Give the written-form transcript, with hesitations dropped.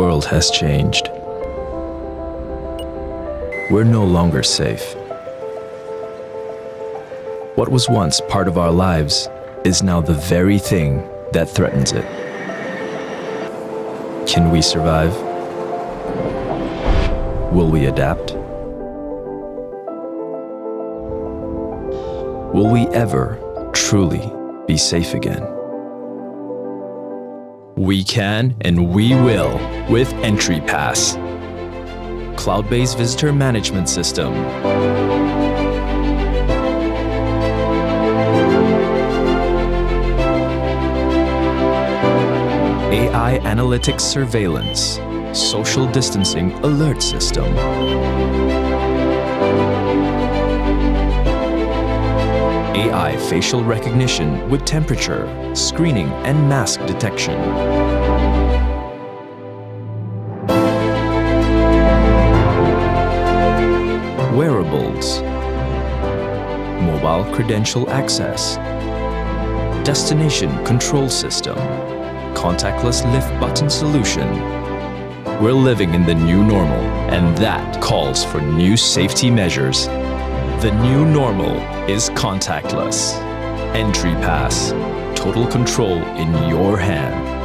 world has changed. We're no longer safe. What was once part of our lives is now the very thing that threatens it. Can we survive? Will we adapt? Will we ever truly be safe again? We can and we will with Entrypass, cloud-based visitor management system. AI analytics surveillance, social distancing alert system. AI facial recognition with temperature, screening and mask detection. Wearables, mobile credential access, destination control system, contactless lift button solution. We're living in the new normal, and that calls for new safety measures. The new normal is contactless. Entrypass, total control in your hand.